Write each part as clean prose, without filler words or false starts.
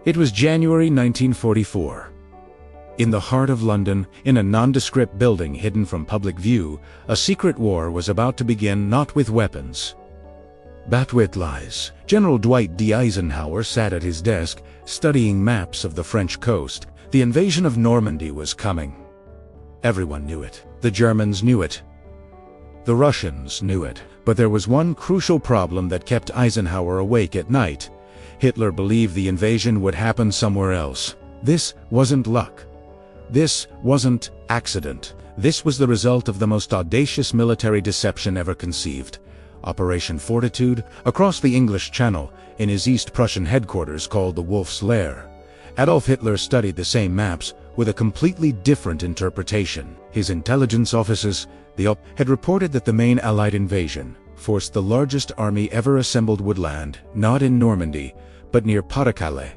It was January 1944. In the heart of London, in a nondescript building hidden from public view, a secret war was about to begin, not with weapons, but with lies. General Dwight D. Eisenhower sat at his desk, studying maps of the French coast. The invasion of Normandy was coming. Everyone knew it. The Germans knew it. The Russians knew it. But there was one crucial problem that kept Eisenhower awake at night. Hitler believed the invasion would happen somewhere else. This wasn't luck. This wasn't accident. This was the result of the most audacious military deception ever conceived. Operation Fortitude, across the English Channel, in his East Prussian headquarters called the Wolf's Lair. Adolf Hitler studied the same maps with a completely different interpretation. His intelligence officers, had reported that the main Allied invasion forced the largest army ever assembled would land, not in Normandy, but near Pas-de-Calais,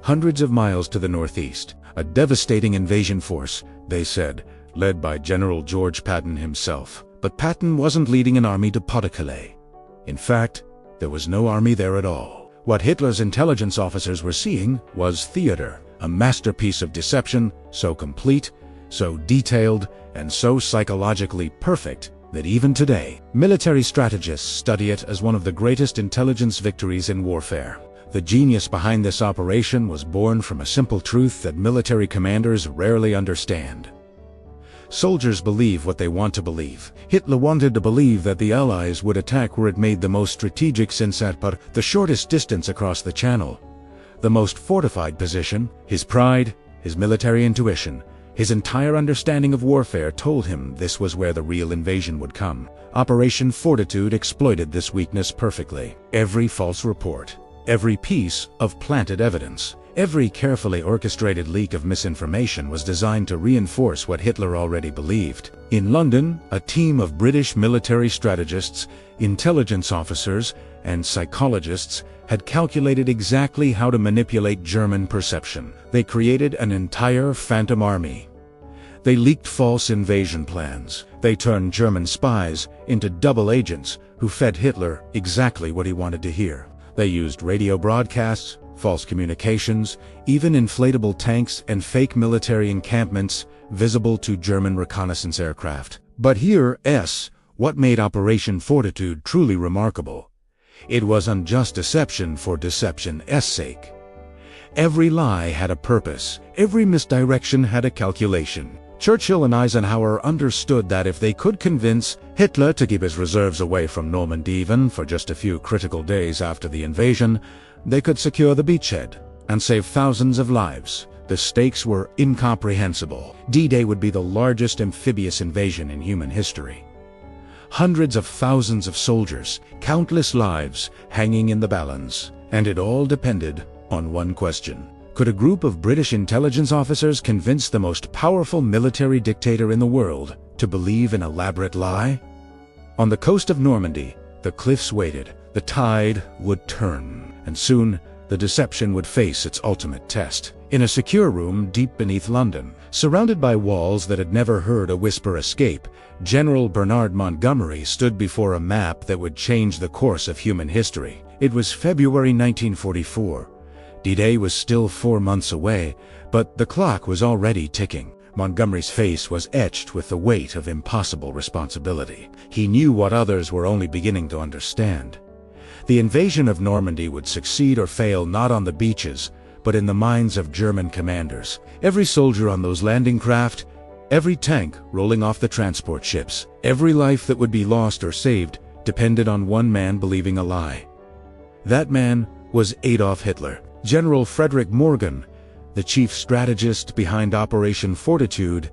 hundreds of miles to the northeast. A devastating invasion force, they said, led by General George Patton himself. But Patton wasn't leading an army to Pas-de-Calais. In fact, there was no army there at all. What Hitler's intelligence officers were seeing was theater, a masterpiece of deception, so complete, so detailed, and so psychologically perfect that even today, military strategists study it as one of the greatest intelligence victories in warfare. The genius behind this operation was born from a simple truth that military commanders rarely understand. Soldiers believe what they want to believe. Hitler wanted to believe that the Allies would attack where it made the most strategic sense, the shortest distance across the Channel, the most fortified position. His pride, his military intuition, his entire understanding of warfare told him this was where the real invasion would come. Operation Fortitude exploited this weakness perfectly. Every false report, every piece of planted evidence, every carefully orchestrated leak of misinformation was designed to reinforce what Hitler already believed. In London, a team of British military strategists, intelligence officers, and psychologists had calculated exactly how to manipulate German perception. They created an entire phantom army. They leaked false invasion plans. They turned German spies into double agents who fed Hitler exactly what he wanted to hear. They used radio broadcasts, false communications, even inflatable tanks and fake military encampments visible to German reconnaissance aircraft. But here's what made Operation Fortitude truly remarkable. It wasn't just deception for deception's sake. Every lie had a purpose. Every misdirection had a calculation. Churchill and Eisenhower understood that if they could convince Hitler to keep his reserves away from Normandy even for just a few critical days after the invasion, they could secure the beachhead and save thousands of lives. The stakes were incomprehensible. D-Day would be the largest amphibious invasion in human history. Hundreds of thousands of soldiers, countless lives hanging in the balance, and it all depended on one question. Could a group of British intelligence officers convince the most powerful military dictator in the world to believe an elaborate lie? On the coast of Normandy, the cliffs waited. The tide would turn, and soon the deception would face its ultimate test. In a secure room deep beneath London, surrounded by walls that had never heard a whisper escape, General Bernard Montgomery stood before a map that would change the course of human history. It was February 1944. D-Day was still 4 months away, but the clock was already ticking. Montgomery's face was etched with the weight of impossible responsibility. He knew what others were only beginning to understand. The invasion of Normandy would succeed or fail not on the beaches, but in the minds of German commanders. Every soldier on those landing craft, every tank rolling off the transport ships, every life that would be lost or saved depended on one man believing a lie. That man was Adolf Hitler. General Frederick Morgan, the chief strategist behind Operation Fortitude,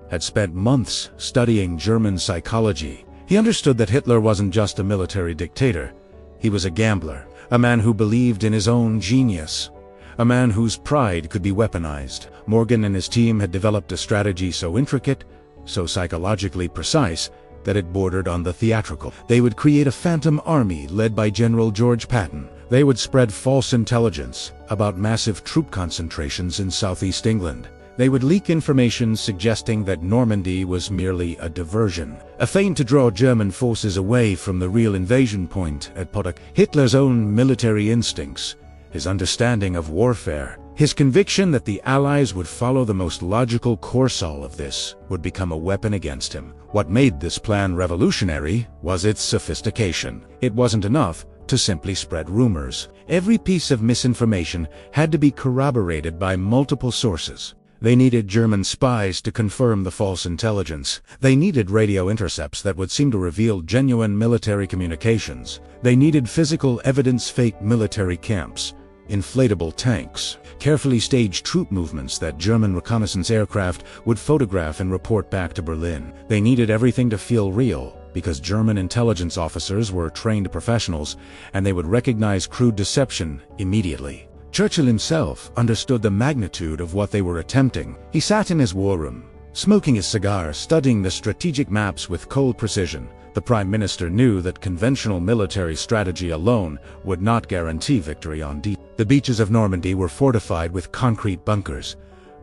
had spent months studying German psychology. He understood that Hitler wasn't just a military dictator. He was a gambler, a man who believed in his own genius, a man whose pride could be weaponized. Morgan and his team had developed a strategy so intricate, so psychologically precise, that it bordered on the theatrical. They would create a phantom army led by General George Patton. They would spread false intelligence about massive troop concentrations in southeast England. They would leak information suggesting that Normandy was merely a diversion, a feint to draw German forces away from the real invasion point at Pas-de-Calais. Hitler's own military instincts, his understanding of warfare, His conviction that the Allies would follow the most logical course all of this would become a weapon against him. What made this plan revolutionary was its sophistication. It wasn't enough to simply spread rumors. Every piece of misinformation had to be corroborated by multiple sources. They needed German spies to confirm the false intelligence. They needed radio intercepts that would seem to reveal genuine military communications. They needed physical evidence, fake military camps, inflatable tanks, carefully staged troop movements that German reconnaissance aircraft would photograph and report back to Berlin. They needed everything to feel real, because German intelligence officers were trained professionals, and they would recognize crude deception immediately. Churchill himself understood the magnitude of what they were attempting. He sat in his war room, smoking his cigar, studying the strategic maps with cold precision. The Prime Minister knew that conventional military strategy alone would not guarantee victory on deep. The beaches of Normandy were fortified with concrete bunkers,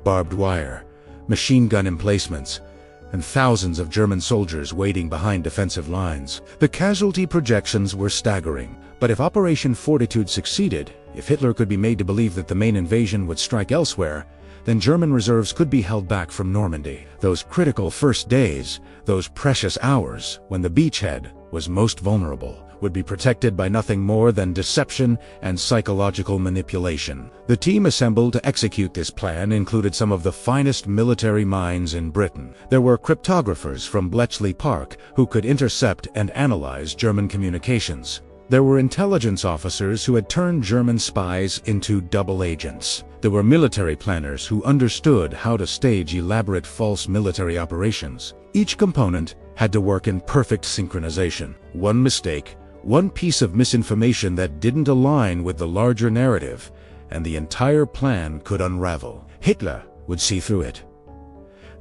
barbed wire, machine gun emplacements, and thousands of German soldiers waiting behind defensive lines. The casualty projections were staggering. But if Operation Fortitude succeeded, if Hitler could be made to believe that the main invasion would strike elsewhere, then German reserves could be held back from Normandy. Those critical first days, those precious hours when the beachhead was most vulnerable, would be protected by nothing more than deception and psychological manipulation. The team assembled to execute this plan included some of the finest military minds in Britain. There were cryptographers from Bletchley Park who could intercept and analyze German communications. There were intelligence officers who had turned German spies into double agents. There were military planners who understood how to stage elaborate false military operations. Each component had to work in perfect synchronization. One mistake, one piece of misinformation that didn't align with the larger narrative, and the entire plan could unravel. Hitler would see through it.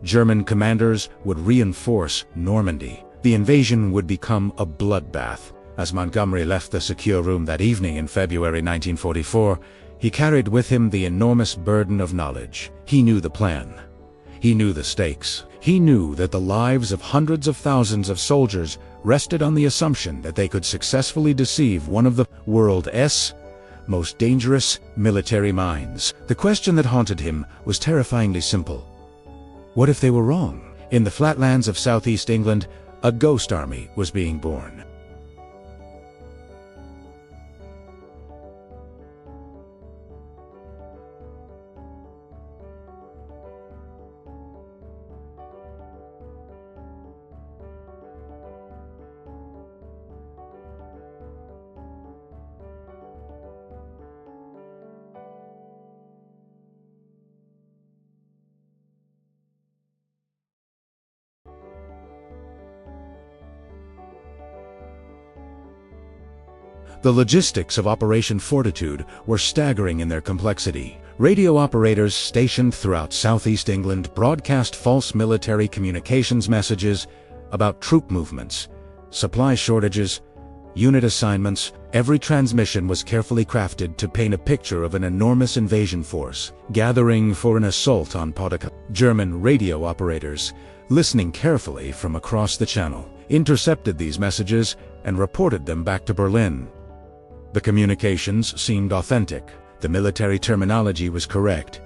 German commanders would reinforce Normandy. The invasion would become a bloodbath. As Montgomery left the secure room that evening in February 1944, he carried with him the enormous burden of knowledge. He knew the plan. He knew the stakes. He knew that the lives of hundreds of thousands of soldiers rested on the assumption that they could successfully deceive one of the world's most dangerous military minds. The question that haunted him was terrifyingly simple. What if they were wrong? In the flatlands of southeast England, a ghost army was being born. The logistics of Operation Fortitude were staggering in their complexity. Radio operators stationed throughout southeast England broadcast false military communications messages about troop movements, supply shortages, unit assignments. Every transmission was carefully crafted to paint a picture of an enormous invasion force gathering for an assault on Pas-de-Calais. German radio operators, listening carefully from across the channel, intercepted these messages and reported them back to Berlin. The communications seemed authentic. The military terminology was correct.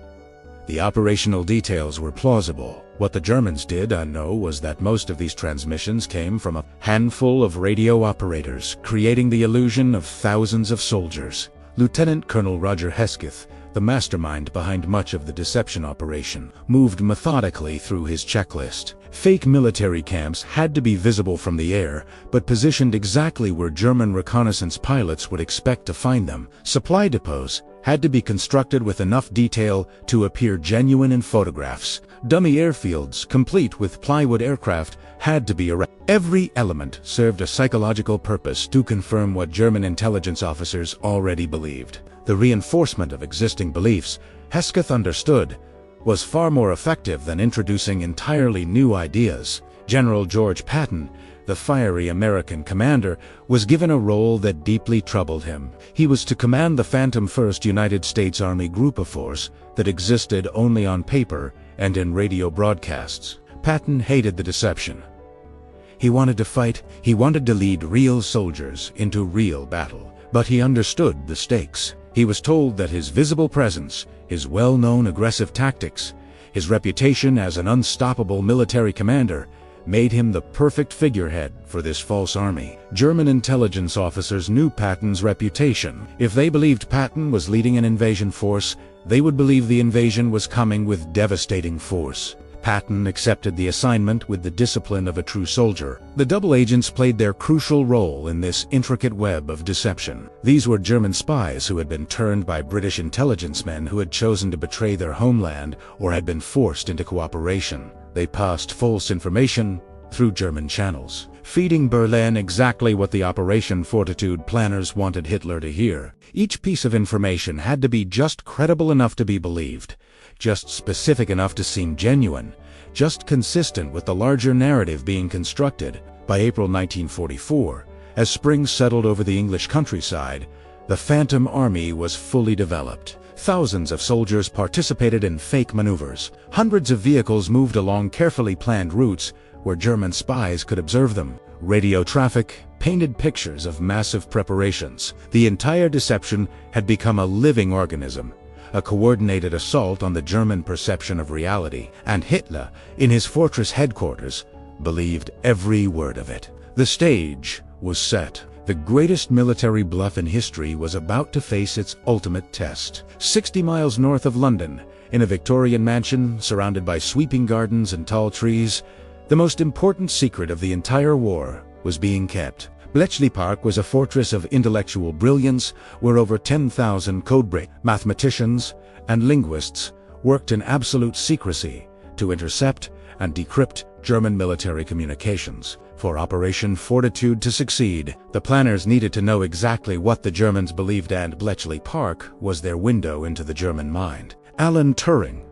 The operational details were plausible. What the Germans did know was that most of these transmissions came from a handful of radio operators, creating the illusion of thousands of soldiers. Lieutenant Colonel Roger Hesketh, the mastermind behind much of the deception operation, moved methodically through his checklist. Fake military camps had to be visible from the air, but positioned exactly where German reconnaissance pilots would expect to find them. Supply depots had to be constructed with enough detail to appear genuine in photographs. Dummy airfields, complete with plywood aircraft, had to be erected. Every element served a psychological purpose to confirm what German intelligence officers already believed. The reinforcement of existing beliefs, Hesketh understood, was far more effective than introducing entirely new ideas. General George Patton, the fiery American commander, was given a role that deeply troubled him. He was to command the Phantom 1st United States Army group of force that existed only on paper and in radio broadcasts. Patton hated the deception. He wanted to fight, he wanted to lead real soldiers into real battle, but he understood the stakes. He was told that his visible presence, his well-known aggressive tactics, his reputation as an unstoppable military commander, made him the perfect figurehead for this false army. German intelligence officers knew Patton's reputation. If they believed Patton was leading an invasion force, they would believe the invasion was coming with devastating force. Patton accepted the assignment with the discipline of a true soldier. The double agents played their crucial role in this intricate web of deception. These were German spies who had been turned by British intelligence men who had chosen to betray their homeland or had been forced into cooperation. They passed false information through German channels, feeding Berlin exactly what the Operation Fortitude planners wanted Hitler to hear. Each piece of information had to be just credible enough to be believed, just specific enough to seem genuine, just consistent with the larger narrative being constructed. By April 1944, as spring settled over the English countryside, the Phantom Army was fully developed. Thousands of soldiers participated in fake maneuvers. Hundreds of vehicles moved along carefully planned routes where German spies could observe them. Radio traffic painted pictures of massive preparations. The entire deception had become a living organism, a coordinated assault on the German perception of reality, and Hitler, in his fortress headquarters, believed every word of it. The stage was set. The greatest military bluff in history was about to face its ultimate test. 60 miles north of London, in a Victorian mansion surrounded by sweeping gardens and tall trees, the most important secret of the entire war was being kept. Bletchley Park was a fortress of intellectual brilliance where over 10,000 codebreak mathematicians and linguists worked in absolute secrecy to intercept and decrypt German military communications. For Operation Fortitude to succeed, the planners needed to know exactly what the Germans believed, and Bletchley Park was their window into the German mind. Alan Turing,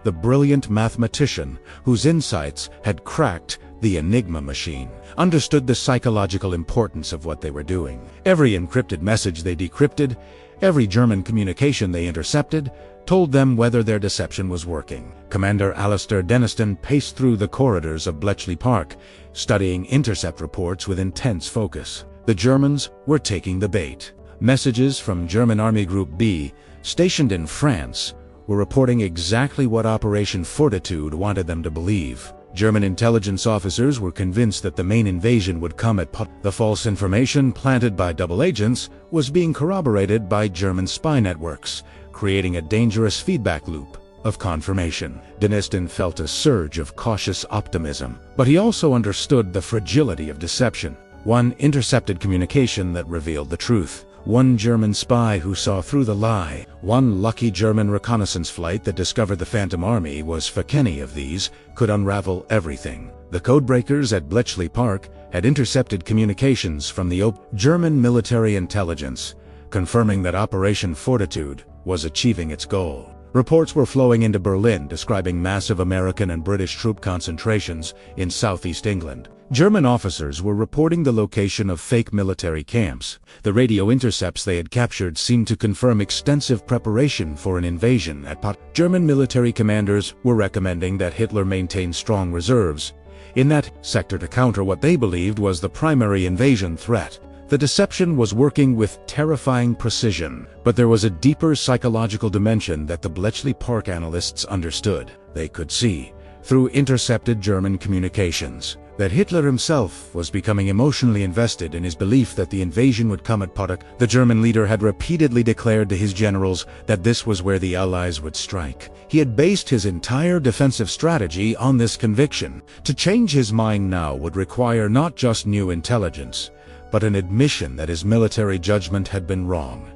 the brilliant mathematician whose insights had cracked the Enigma machine, understood the psychological importance of what they were doing. Every encrypted message they decrypted, every German communication they intercepted, told them whether their deception was working. Commander Alistair Denniston paced through the corridors of Bletchley Park, studying intercept reports with intense focus. The Germans were taking the bait. Messages from German Army Group B, stationed in France, were reporting exactly what Operation Fortitude wanted them to believe. German intelligence officers were convinced that the main invasion would come at The false information planted by double agents was being corroborated by German spy networks, creating a dangerous feedback loop of confirmation. Denniston felt a surge of cautious optimism, but he also understood the fragility of deception. One intercepted communication that revealed the truth. One German spy who saw through the lie. One lucky German reconnaissance flight that discovered the Phantom Army was for any of these could unravel everything. The codebreakers at Bletchley Park had intercepted communications from the German military intelligence, confirming that Operation Fortitude was achieving its goal. Reports were flowing into Berlin describing massive American and British troop concentrations in southeast England. German officers were reporting the location of fake military camps. The radio intercepts they had captured seemed to confirm extensive preparation for an invasion at German military commanders were recommending that Hitler maintain strong reserves in that sector to counter what they believed was the primary invasion threat. The deception was working with terrifying precision, but there was a deeper psychological dimension that the Bletchley Park analysts understood. They could see, through intercepted German communications, that Hitler himself was becoming emotionally invested in his belief that the invasion would come at Potok. The German leader had repeatedly declared to his generals that this was where the Allies would strike. He had based his entire defensive strategy on this conviction. To change his mind now would require not just new intelligence, but an admission that his military judgment had been wrong.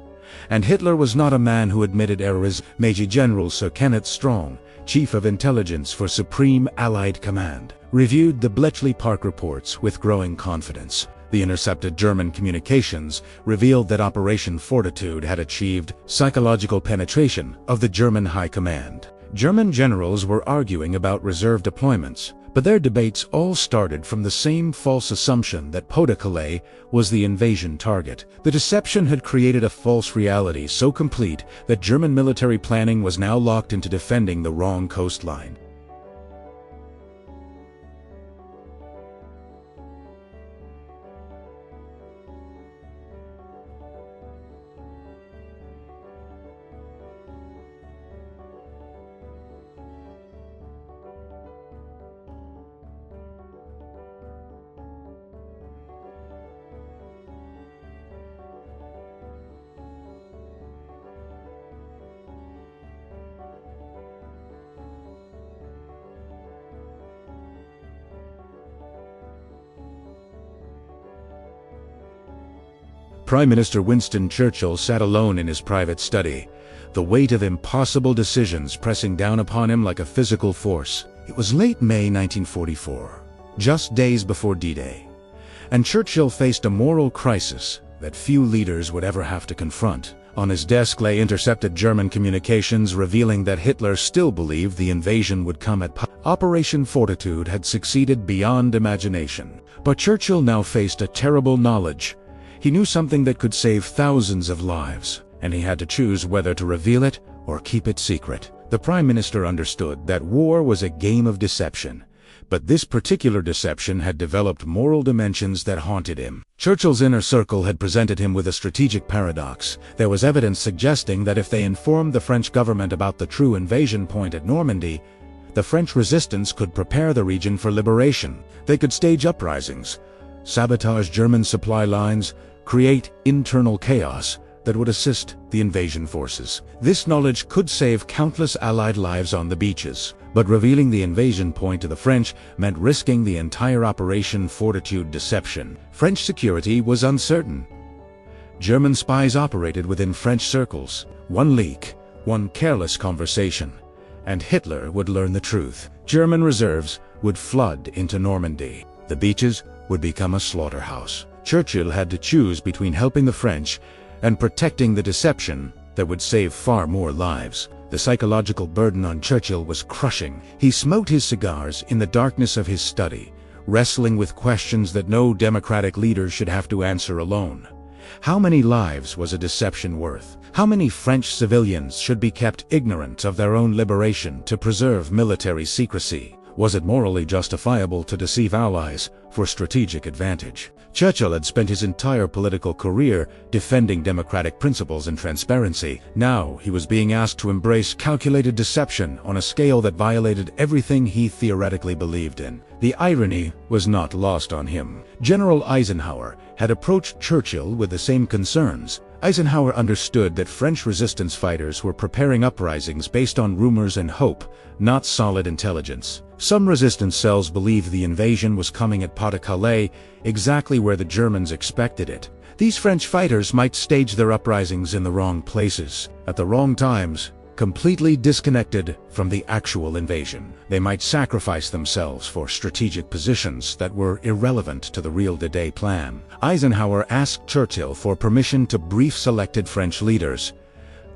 And Hitler was not a man who admitted errors. Major General Sir Kenneth Strong, Chief of Intelligence for Supreme Allied Command, reviewed the Bletchley Park reports with growing confidence. The intercepted German communications revealed that Operation Fortitude had achieved psychological penetration of the German High Command. German generals were arguing about reserve deployments, but their debates all started from the same false assumption that Pas-de-Calais was the invasion target. The deception had created a false reality so complete that German military planning was now locked into defending the wrong coastline. Prime Minister Winston Churchill sat alone in his private study, the weight of impossible decisions pressing down upon him like a physical force. It was late May 1944, just days before D-Day, and Churchill faced a moral crisis that few leaders would ever have to confront. On his desk lay intercepted German communications revealing that Hitler still believed the invasion would come at Operation Fortitude had succeeded beyond imagination. But Churchill now faced a terrible knowledge. He knew something that could save thousands of lives, and he had to choose whether to reveal it or keep it secret. The Prime Minister understood that war was a game of deception, but this particular deception had developed moral dimensions that haunted him. Churchill's inner circle had presented him with a strategic paradox. There was evidence suggesting that if they informed the French government about the true invasion point at Normandy, the French resistance could prepare the region for liberation. They could stage uprisings, sabotage German supply lines, create internal chaos that would assist the invasion forces. This knowledge could save countless Allied lives on the beaches. But revealing the invasion point to the French meant risking the entire Operation Fortitude deception. French security was uncertain. German spies operated within French circles. One leak, one careless conversation, and Hitler would learn the truth. German reserves would flood into Normandy. The beaches would become a slaughterhouse. Churchill had to choose between helping the French and protecting the deception that would save far more lives. The psychological burden on Churchill was crushing. He smoked his cigars in the darkness of his study, wrestling with questions that no democratic leader should have to answer alone. How many lives was a deception worth? How many French civilians should be kept ignorant of their own liberation to preserve military secrecy? Was it morally justifiable to deceive allies for strategic advantage? Churchill had spent his entire political career defending democratic principles and transparency. Now he was being asked to embrace calculated deception on a scale that violated everything he theoretically believed in. The irony was not lost on him. General Eisenhower had approached Churchill with the same concerns. Eisenhower understood that French resistance fighters were preparing uprisings based on rumors and hope, not solid intelligence. Some resistance cells believed the invasion was coming at Pas-de-Calais, exactly where the Germans expected it. These French fighters might stage their uprisings in the wrong places, at the wrong times, completely disconnected from the actual invasion. They might sacrifice themselves for strategic positions that were irrelevant to the real D-Day plan. Eisenhower asked Churchill for permission to brief selected French leaders.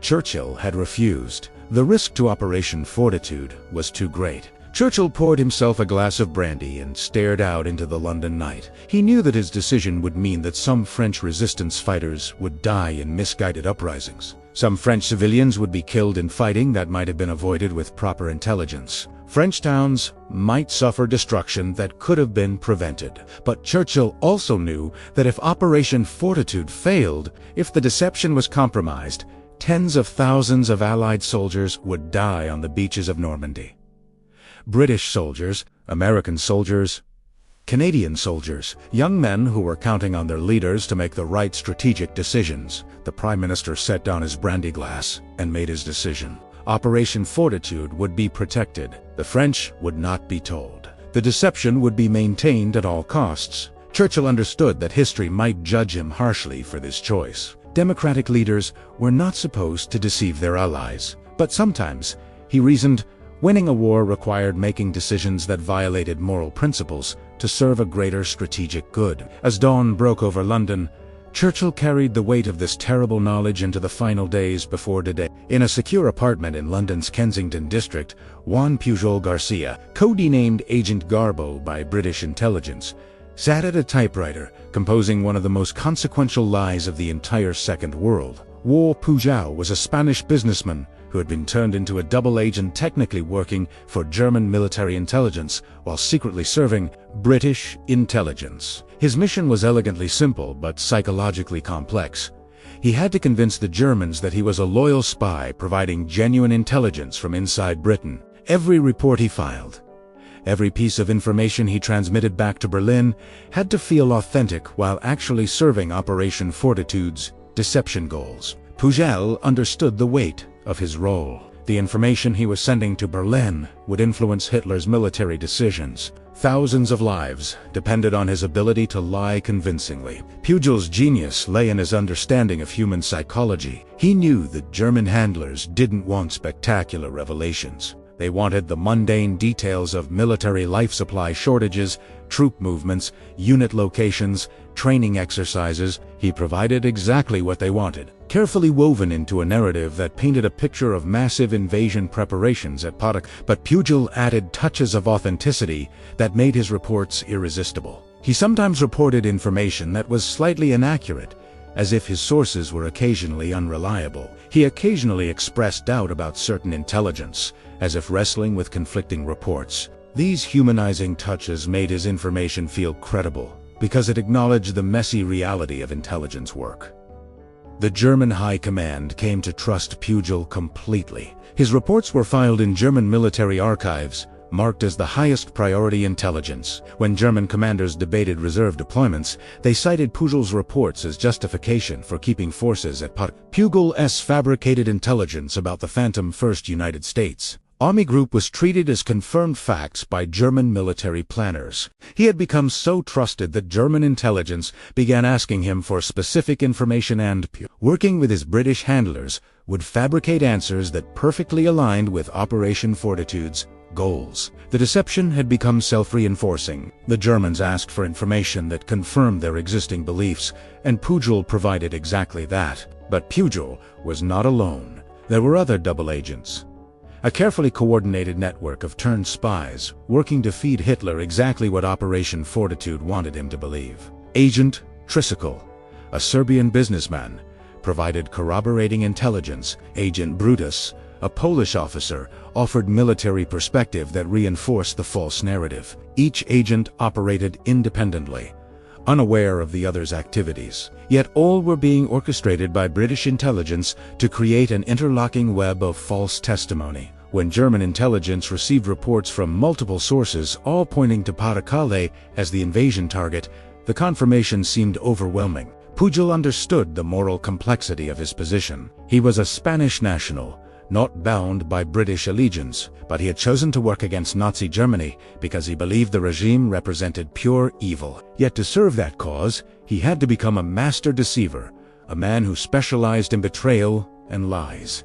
Churchill had refused. The risk to Operation Fortitude was too great. Churchill poured himself a glass of brandy and stared out into the London night. He knew that his decision would mean that some French resistance fighters would die in misguided uprisings. Some French civilians would be killed in fighting that might have been avoided with proper intelligence. French towns might suffer destruction that could have been prevented. But Churchill also knew that if Operation Fortitude failed, if the deception was compromised, tens of thousands of Allied soldiers would die on the beaches of Normandy. British soldiers, American soldiers, Canadian soldiers, young men who were counting on their leaders to make the right strategic decisions. The Prime Minister set down his brandy glass and made his decision. Operation Fortitude would be protected. The French would not be told. The deception would be maintained at all costs. Churchill understood that history might judge him harshly for this choice. Democratic leaders were not supposed to deceive their allies. But sometimes, he reasoned, winning a war required making decisions that violated moral principles to serve a greater strategic good. As dawn broke over London, Churchill carried the weight of this terrible knowledge into the final days before D-Day. In a secure apartment in London's Kensington district, Juan Pujol Garcia, codenamed Agent Garbo by British intelligence, sat at a typewriter, composing one of the most consequential lies of the entire Second World. Juan Pujol was a Spanish businessman who had been turned into a double agent technically working for German military intelligence while secretly serving British intelligence. His mission was elegantly simple but psychologically complex. He had to convince the Germans that he was a loyal spy providing genuine intelligence from inside Britain. Every report he filed, every piece of information he transmitted back to Berlin had to feel authentic while actually serving Operation Fortitude's deception goals. Pujol understood the weight of his role. The information he was sending to Berlin would influence Hitler's military decisions. Thousands of lives depended on his ability to lie convincingly. Pugel's genius lay in his understanding of human psychology. He knew that German handlers didn't want spectacular revelations. They wanted the mundane details of military life supply shortages, troop movements, unit locations, training exercises. He provided exactly what they wanted, carefully woven into a narrative that painted a picture of massive invasion preparations at Pas-de-Calais. But Pugel added touches of authenticity that made his reports irresistible. He sometimes reported information that was slightly inaccurate, as if his sources were occasionally unreliable. He occasionally expressed doubt about certain intelligence, as if wrestling with conflicting reports. These humanizing touches made his information feel credible, because it acknowledged the messy reality of intelligence work. The German High Command came to trust Pugel completely. His reports were filed in German military archives, marked as the highest priority intelligence. When German commanders debated reserve deployments, they cited Pugel's reports as justification for keeping forces at Pugel's fabricated intelligence about the Phantom First United States Army Group was treated as confirmed facts by German military planners. He had become so trusted that German intelligence began asking him for specific information, and working with his British handlers, would fabricate answers that perfectly aligned with Operation Fortitude's goals. The deception had become self-reinforcing. The Germans asked for information that confirmed their existing beliefs, and Pugel provided exactly that. But Pugel was not alone. There were other double agents. A carefully coordinated network of turned spies, working to feed Hitler exactly what Operation Fortitude wanted him to believe. Agent Tricycle, a Serbian businessman, provided corroborating intelligence. Agent Brutus, a Polish officer, offered military perspective that reinforced the false narrative. Each agent operated independently, unaware of the other's activities. Yet all were being orchestrated by British intelligence to create an interlocking web of false testimony. When German intelligence received reports from multiple sources, all pointing to Pas-de-Calais as the invasion target, the confirmation seemed overwhelming. Pugel understood the moral complexity of his position. He was a Spanish national, not bound by British allegiance, but he had chosen to work against Nazi Germany because he believed the regime represented pure evil. Yet to serve that cause, he had to become a master deceiver, a man who specialized in betrayal and lies.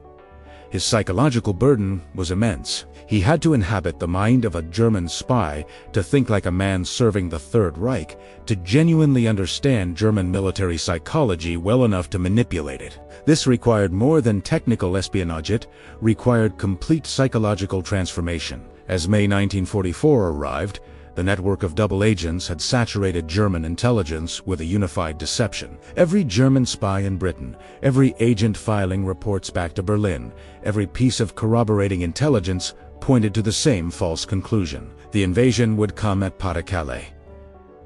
His psychological burden was immense. He had to inhabit the mind of a German spy, to think like a man serving the Third Reich, to genuinely understand German military psychology well enough to manipulate it. This required more than technical espionage. It required complete psychological transformation. As May 1944 arrived, the network of double agents had saturated German intelligence with a unified deception. Every German spy in Britain, every agent filing reports back to Berlin, every piece of corroborating intelligence pointed to the same false conclusion. The invasion would come at Pas-de-Calais.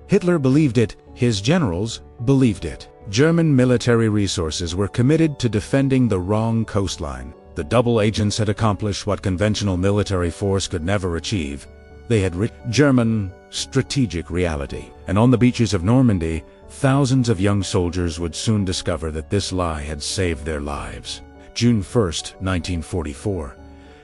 Hitler believed it. His generals believed it. German military resources were committed to defending the wrong coastline. The double agents had accomplished what conventional military force could never achieve. They had German strategic reality. And on the beaches of Normandy, thousands of young soldiers would soon discover that this lie had saved their lives. June 1st, 1944.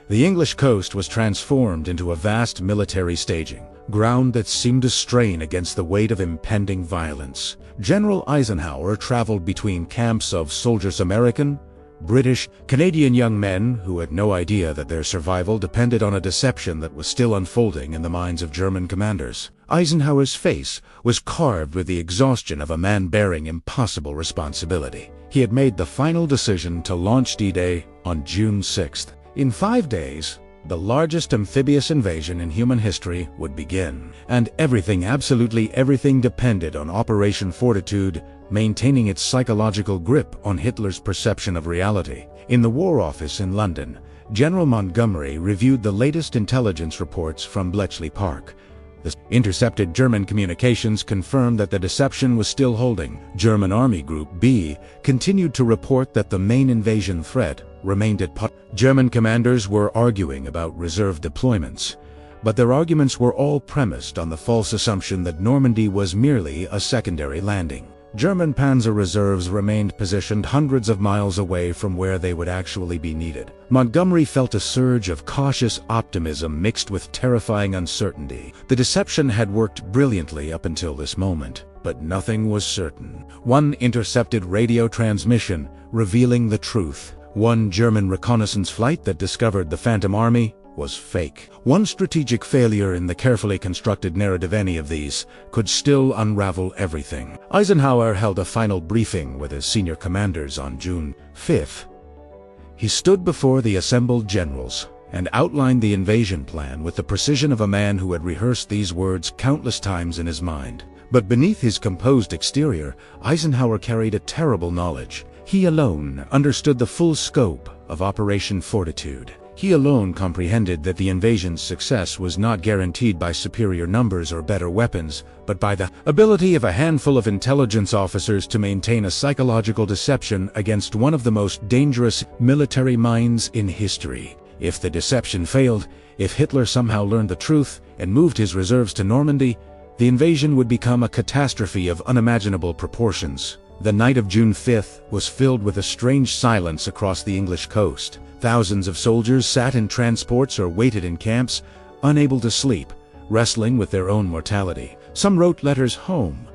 The English coast was transformed into a vast military staging, ground that seemed to strain against the weight of impending violence. General Eisenhower traveled between camps of soldiers, American, British, Canadian young men who had no idea that their survival depended on a deception that was still unfolding in the minds of German commanders. Eisenhower's face was carved with the exhaustion of a man bearing impossible responsibility. He had made the final decision to launch D-Day on June 6th. In 5 days, the largest amphibious invasion in human history would begin. And everything, absolutely everything, depended on Operation Fortitude maintaining its psychological grip on Hitler's perception of reality. In the War Office in London, General Montgomery reviewed the latest intelligence reports from Bletchley Park. The intercepted German communications confirmed that the deception was still holding. German Army Group B continued to report that the main invasion threat remained at German commanders were arguing about reserve deployments, but their arguments were all premised on the false assumption that Normandy was merely a secondary landing. German panzer reserves remained positioned hundreds of miles away from where they would actually be needed. Montgomery felt a surge of cautious optimism mixed with terrifying uncertainty. The deception had worked brilliantly up until this moment, but nothing was certain. One intercepted radio transmission revealing the truth. One German reconnaissance flight that discovered the Phantom Army was fake. One strategic failure in the carefully constructed narrative, any of these, could still unravel everything. Eisenhower held a final briefing with his senior commanders on June 5th. He stood before the assembled generals and outlined the invasion plan with the precision of a man who had rehearsed these words countless times in his mind. But beneath his composed exterior, Eisenhower carried a terrible knowledge. He alone understood the full scope of Operation Fortitude. He alone comprehended that the invasion's success was not guaranteed by superior numbers or better weapons, but by the ability of a handful of intelligence officers to maintain a psychological deception against one of the most dangerous military minds in history. If the deception failed, if Hitler somehow learned the truth and moved his reserves to Normandy, the invasion would become a catastrophe of unimaginable proportions. The night of June 5th was filled with a strange silence across the English coast. Thousands of soldiers sat in transports or waited in camps, unable to sleep, wrestling with their own mortality. Some wrote letters home.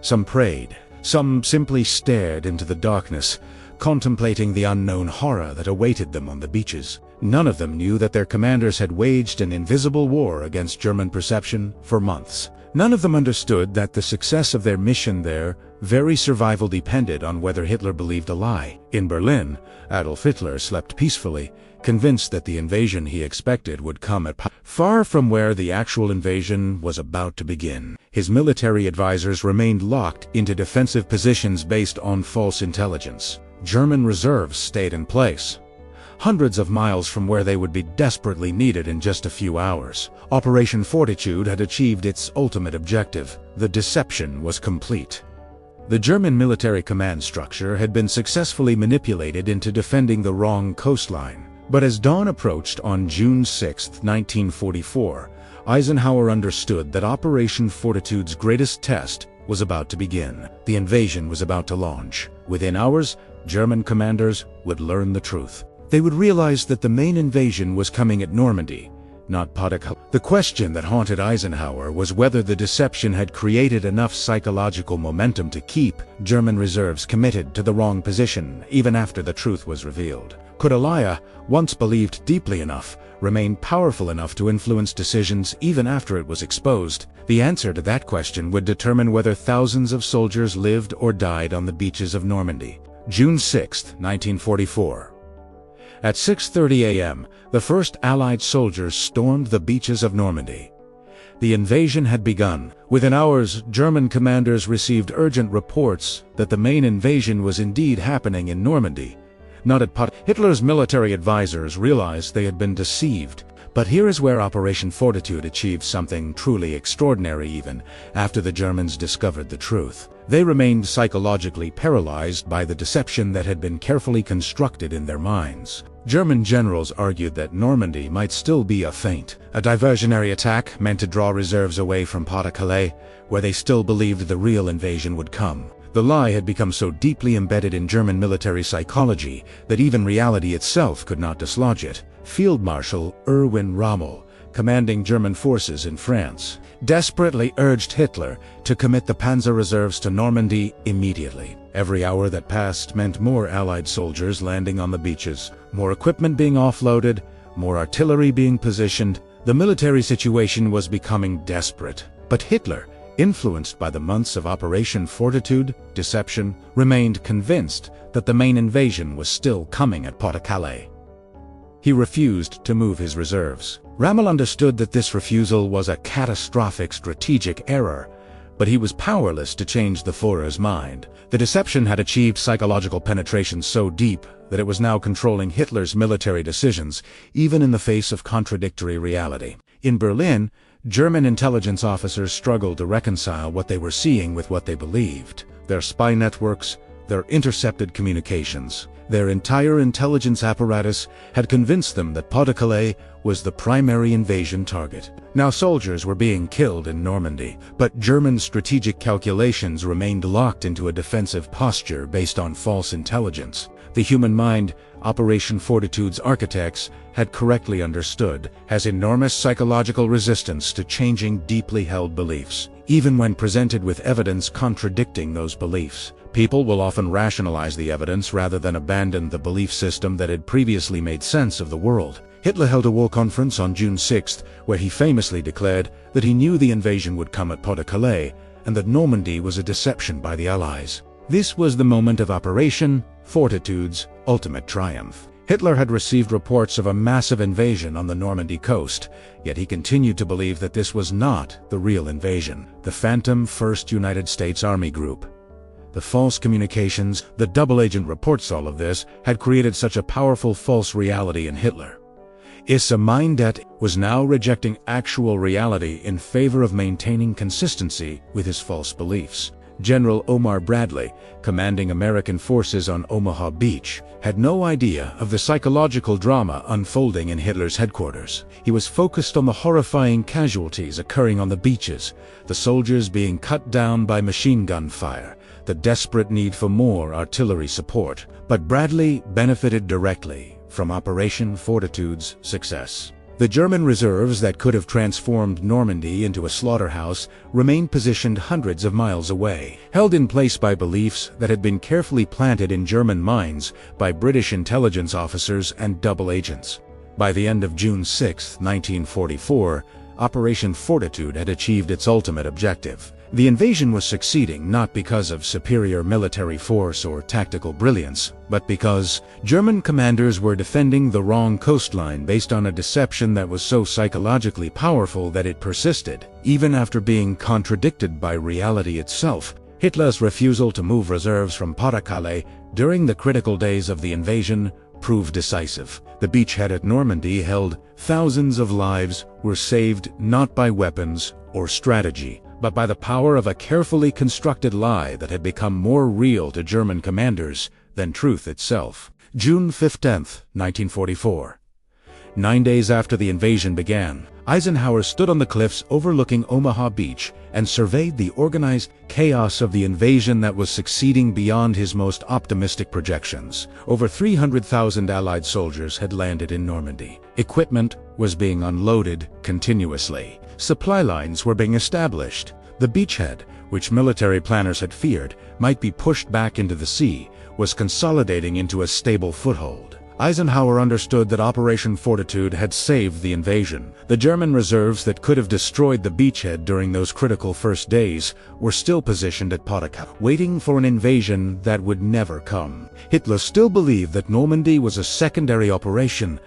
Some prayed. Some simply stared into the darkness, contemplating the unknown horror that awaited them on the beaches. None of them knew that their commanders had waged an invisible war against German perception for months. None of them understood that the success of their mission there, very survival depended on whether Hitler believed a lie. In Berlin, Adolf Hitler slept peacefully, convinced that the invasion he expected would come at far from where the actual invasion was about to begin. His military advisors remained locked into defensive positions based on false intelligence. German reserves stayed in place, hundreds of miles from where they would be desperately needed in just a few hours. Operation Fortitude had achieved its ultimate objective. The deception was complete. The German military command structure had been successfully manipulated into defending the wrong coastline. But as dawn approached on June 6, 1944, Eisenhower understood that Operation Fortitude's greatest test was about to begin. The invasion was about to launch. Within hours, German commanders would learn the truth. They would realize that the main invasion was coming at Normandy, not Pas-de-Calais. The question that haunted Eisenhower was whether the deception had created enough psychological momentum to keep German reserves committed to the wrong position, even after the truth was revealed. Could a lie, once believed deeply enough, remain powerful enough to influence decisions even after it was exposed? The answer to that question would determine whether thousands of soldiers lived or died on the beaches of Normandy. June 6, 1944. At 6:30 a.m., the first Allied soldiers stormed the beaches of Normandy. The invasion had begun. Within hours, German commanders received urgent reports that the main invasion was indeed happening in Normandy, not at Hitler's military advisors realized they had been deceived. But here is where Operation Fortitude achieved something truly extraordinary even after the Germans discovered the truth. They remained psychologically paralyzed by the deception that had been carefully constructed in their minds. German generals argued that Normandy might still be a feint, a diversionary attack meant to draw reserves away from Pas-de-Calais, where they still believed the real invasion would come. The lie had become so deeply embedded in German military psychology that even reality itself could not dislodge it. Field Marshal Erwin Rommel, commanding German forces in France, desperately urged Hitler to commit the panzer reserves to Normandy immediately. Every hour that passed meant more Allied soldiers landing on the beaches, more equipment being offloaded, more artillery being positioned. The military situation was becoming desperate. But Hitler, influenced by the months of Operation Fortitude, deception, remained convinced that the main invasion was still coming at Pas-de-Calais. He refused to move his reserves. Rommel understood that this refusal was a catastrophic strategic error, but he was powerless to change the Führer's mind. The deception had achieved psychological penetration so deep that it was now controlling Hitler's military decisions, even in the face of contradictory reality. In Berlin, German intelligence officers struggled to reconcile what they were seeing with what they believed. Their spy networks, their intercepted communications, their entire intelligence apparatus had convinced them that Pas-de-Calais was the primary invasion target. Now soldiers were being killed in Normandy, but German strategic calculations remained locked into a defensive posture based on false intelligence. The human mind, Operation Fortitude's architects had correctly understood, has enormous psychological resistance to changing deeply held beliefs. Even when presented with evidence contradicting those beliefs, people will often rationalize the evidence rather than abandon the belief system that had previously made sense of the world. Hitler held a war conference on June 6, where he famously declared that he knew the invasion would come at Pas-de-Calais and that Normandy was a deception by the Allies. This was the moment of Operation Fortitude's ultimate triumph. Hitler had received reports of a massive invasion on the Normandy coast, yet he continued to believe that this was not the real invasion, the phantom 1st United States Army Group. The false communications, the double-agent reports, all of this had created such a powerful false reality in Hitler. His mindset was now rejecting actual reality in favor of maintaining consistency with his false beliefs. General Omar Bradley, commanding American forces on Omaha Beach, had no idea of the psychological drama unfolding in Hitler's headquarters. He was focused on the horrifying casualties occurring on the beaches, the soldiers being cut down by machine gun fire, the desperate need for more artillery support. But Bradley benefited directly from Operation Fortitude's success. The German reserves that could have transformed Normandy into a slaughterhouse remained positioned hundreds of miles away, held in place by beliefs that had been carefully planted in German minds by British intelligence officers and double agents. By the end of June 6, 1944, Operation Fortitude had achieved its ultimate objective. The invasion was succeeding not because of superior military force or tactical brilliance, but because German commanders were defending the wrong coastline based on a deception that was so psychologically powerful that it persisted, even after being contradicted by reality itself. Hitler's refusal to move reserves from Pas-de-Calais during the critical days of the invasion proved decisive. The beachhead at Normandy held thousands of lives were saved not by weapons or strategy, but by the power of a carefully constructed lie that had become more real to German commanders than truth itself. June 15, 1944. 9 days after the invasion began, Eisenhower stood on the cliffs overlooking Omaha Beach and surveyed the organized chaos of the invasion that was succeeding beyond his most optimistic projections. Over 300,000 Allied soldiers had landed in Normandy. Equipment was being unloaded continuously. Supply lines were being established. The beachhead, which military planners had feared might be pushed back into the sea, was consolidating into a stable foothold. Eisenhower understood that Operation Fortitude had saved the invasion. The German reserves that could have destroyed the beachhead during those critical first days were still positioned at Pas-de-Calais, waiting for an invasion that would never come. Hitler still believed that Normandy was a secondary operation,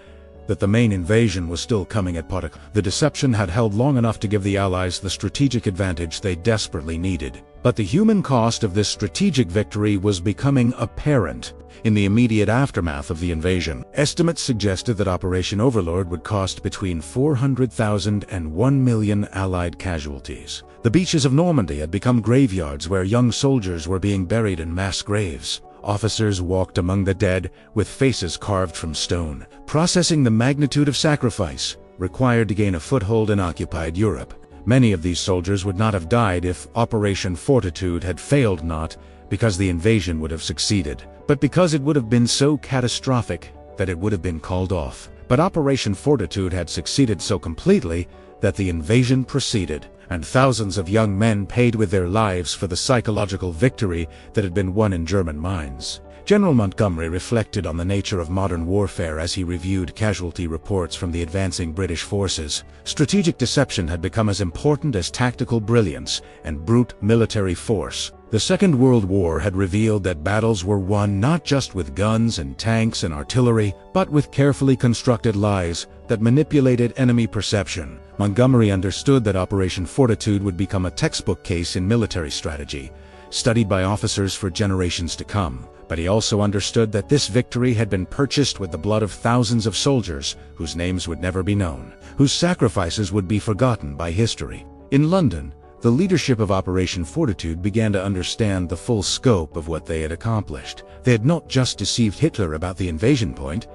that the main invasion was still coming at Pas-de-Calais. The deception had held long enough to give the Allies the strategic advantage they desperately needed. But the human cost of this strategic victory was becoming apparent in the immediate aftermath of the invasion. Estimates suggested that Operation Overlord would cost between 400,000 and 1 million Allied casualties. The beaches of Normandy had become graveyards where young soldiers were being buried in mass graves. Officers walked among the dead with faces carved from stone, processing the magnitude of sacrifice required to gain a foothold in occupied Europe. Many of these soldiers would not have died if Operation Fortitude had failed, not because the invasion would have succeeded, but because it would have been so catastrophic that it would have been called off. But Operation Fortitude had succeeded so completely that the invasion proceeded, and thousands of young men paid with their lives for the psychological victory that had been won in German minds. General Montgomery reflected on the nature of modern warfare as he reviewed casualty reports from the advancing British forces. Strategic deception had become as important as tactical brilliance and brute military force. The Second World War had revealed that battles were won not just with guns and tanks and artillery, but with carefully constructed lies that manipulated enemy perception. Montgomery understood that Operation Fortitude would become a textbook case in military strategy, studied by officers for generations to come. But he also understood that this victory had been purchased with the blood of thousands of soldiers whose names would never be known, whose sacrifices would be forgotten by history. In London, the leadership of Operation Fortitude began to understand the full scope of what they had accomplished. They had not just deceived Hitler about the invasion point,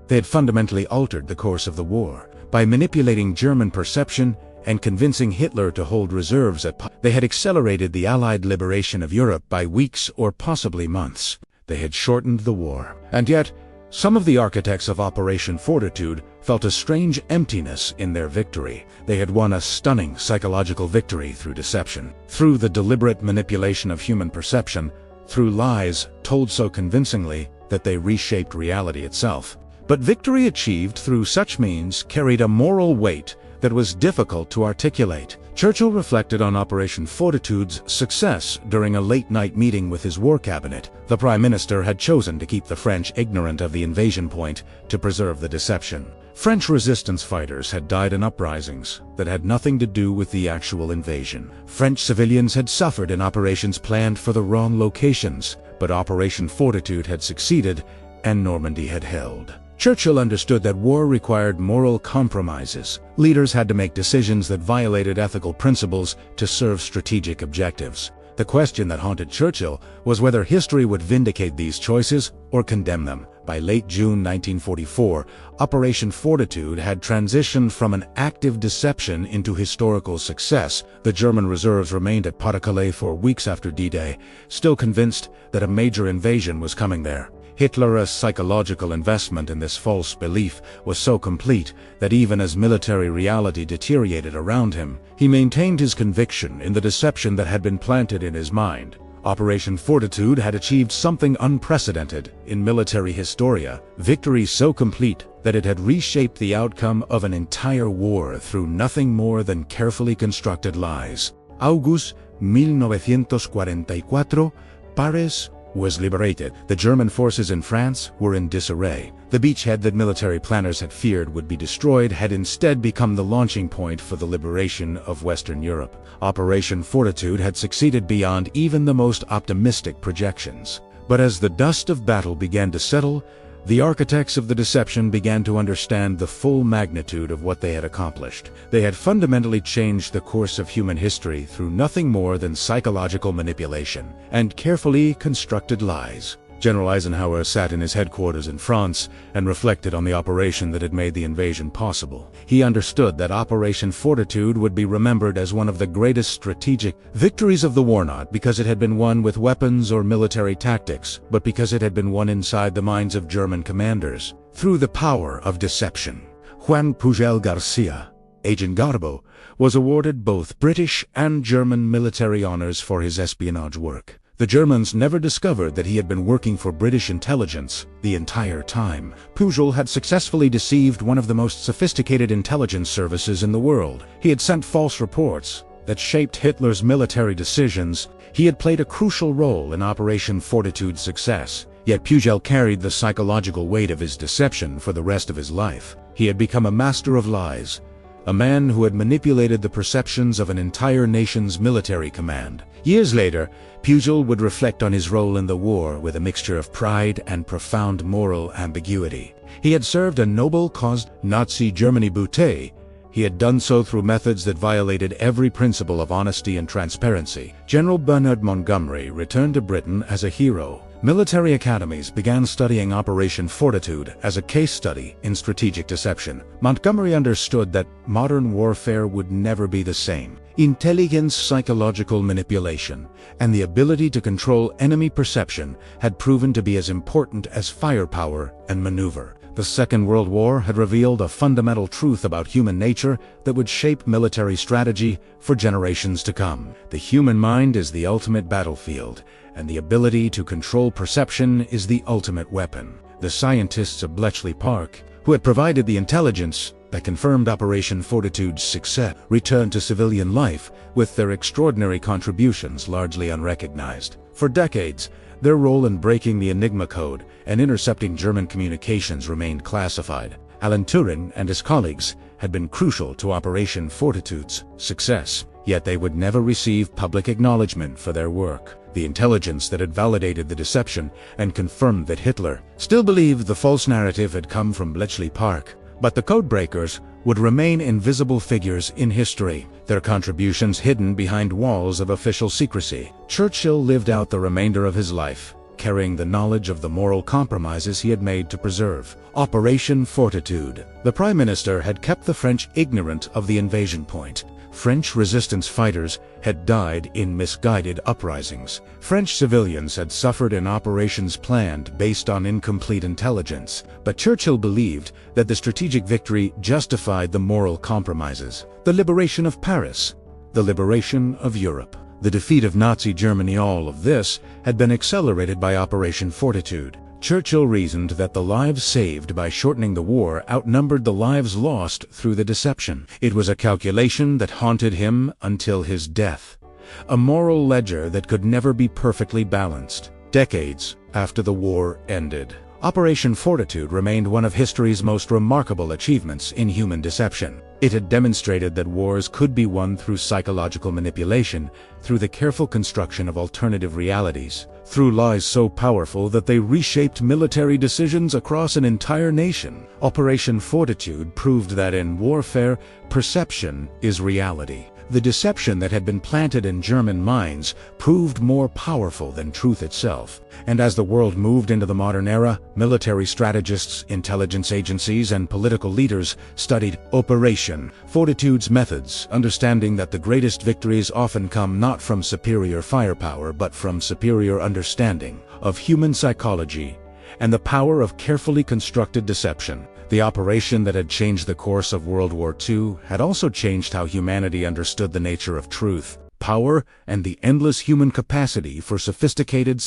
They had fundamentally altered the course of the war. By manipulating German perception and convincing Hitler to hold reserves they had accelerated the Allied liberation of Europe by weeks or possibly months. They had shortened the war. And yet, some of the architects of Operation Fortitude felt a strange emptiness in their victory. They had won a stunning psychological victory through deception, through the deliberate manipulation of human perception, through lies told so convincingly that they reshaped reality itself. But victory achieved through such means carried a moral weight that was difficult to articulate. Churchill reflected on Operation Fortitude's success during a late-night meeting with his war cabinet. The Prime Minister had chosen to keep the French ignorant of the invasion point to preserve the deception. French resistance fighters had died in uprisings that had nothing to do with the actual invasion. French civilians had suffered in operations planned for the wrong locations, but Operation Fortitude had succeeded and Normandy had held. Churchill understood that war required moral compromises. Leaders had to make decisions that violated ethical principles to serve strategic objectives. The question that haunted Churchill was whether history would vindicate these choices or condemn them. By late June 1944, Operation Fortitude had transitioned from an active deception into historical success. The German reserves remained at Pas-de-Calais for weeks after D-Day, still convinced that a major invasion was coming there. Hitler's psychological investment in this false belief was so complete that even as military reality deteriorated around him, he maintained his conviction in the deception that had been planted in his mind. Operation Fortitude had achieved something unprecedented in military historia, victory so complete that it had reshaped the outcome of an entire war through nothing more than carefully constructed lies. August 1944, Paris was liberated. The German forces in France were in disarray. The beachhead that military planners had feared would be destroyed had instead become the launching point for the liberation of Western Europe. Operation Fortitude had succeeded beyond even the most optimistic projections. But as the dust of battle began to settle, the architects of the deception began to understand the full magnitude of what they had accomplished. They had fundamentally changed the course of human history through nothing more than psychological manipulation and carefully constructed lies. General Eisenhower sat in his headquarters in France and reflected on the operation that had made the invasion possible. He understood that Operation Fortitude would be remembered as one of the greatest strategic victories of the war, not because it had been won with weapons or military tactics, but because it had been won inside the minds of German commanders, through the power of deception. Juan Pujol Garcia, Agent Garbo, was awarded both British and German military honors for his espionage work. The Germans never discovered that he had been working for British intelligence the entire time. Pujol had successfully deceived one of the most sophisticated intelligence services in the world. He had sent false reports that shaped Hitler's military decisions. He had played a crucial role in Operation Fortitude's success. Yet Pujol carried the psychological weight of his deception for the rest of his life. He had become a master of lies, a man who had manipulated the perceptions of an entire nation's military command. Years later, Pujol would reflect on his role in the war with a mixture of pride and profound moral ambiguity. He had served a noble cause, Nazi Germany bouté. He had done so through methods that violated every principle of honesty and transparency. General Bernard Montgomery returned to Britain as a hero. Military academies began studying Operation Fortitude as a case study in strategic deception. Montgomery understood that modern warfare would never be the same. Intelligence, psychological manipulation, and the ability to control enemy perception had proven to be as important as firepower and maneuver. The Second World War had revealed a fundamental truth about human nature that would shape military strategy for generations to come. The human mind is the ultimate battlefield, and the ability to control perception is the ultimate weapon. The scientists of Bletchley Park, who had provided the intelligence that confirmed Operation Fortitude's success, returned to civilian life with their extraordinary contributions largely unrecognized. For decades, their role in breaking the Enigma code and intercepting German communications remained classified. Alan Turing and his colleagues had been crucial to Operation Fortitude's success, yet they would never receive public acknowledgement for their work. The intelligence that had validated the deception and confirmed that Hitler still believed the false narrative had come from Bletchley Park. But the codebreakers would remain invisible figures in history, their contributions hidden behind walls of official secrecy. Churchill lived out the remainder of his life carrying the knowledge of the moral compromises he had made to preserve. Operation Fortitude. The Prime Minister had kept the French ignorant of the invasion point. French resistance fighters had died in misguided uprisings. French civilians had suffered in operations planned based on incomplete intelligence. But Churchill believed that the strategic victory justified the moral compromises. The liberation of Paris. The liberation of Europe. The defeat of Nazi Germany, all of this had been accelerated by Operation Fortitude. Churchill reasoned that the lives saved by shortening the war outnumbered the lives lost through the deception. It was a calculation that haunted him until his death. A moral ledger that could never be perfectly balanced. Decades after the war ended, Operation Fortitude remained one of history's most remarkable achievements in human deception. It had demonstrated that wars could be won through psychological manipulation, through the careful construction of alternative realities, through lies so powerful that they reshaped military decisions across an entire nation. Operation Fortitude proved that in warfare, perception is reality. The deception that had been planted in German minds proved more powerful than truth itself. And as the world moved into the modern era, military strategists, intelligence agencies, and political leaders studied Operation Fortitude's methods, understanding that the greatest victories often come not from superior firepower but from superior understanding of human psychology and the power of carefully constructed deception. The operation that had changed the course of World War II had also changed how humanity understood the nature of truth, power, and the endless human capacity for sophisticated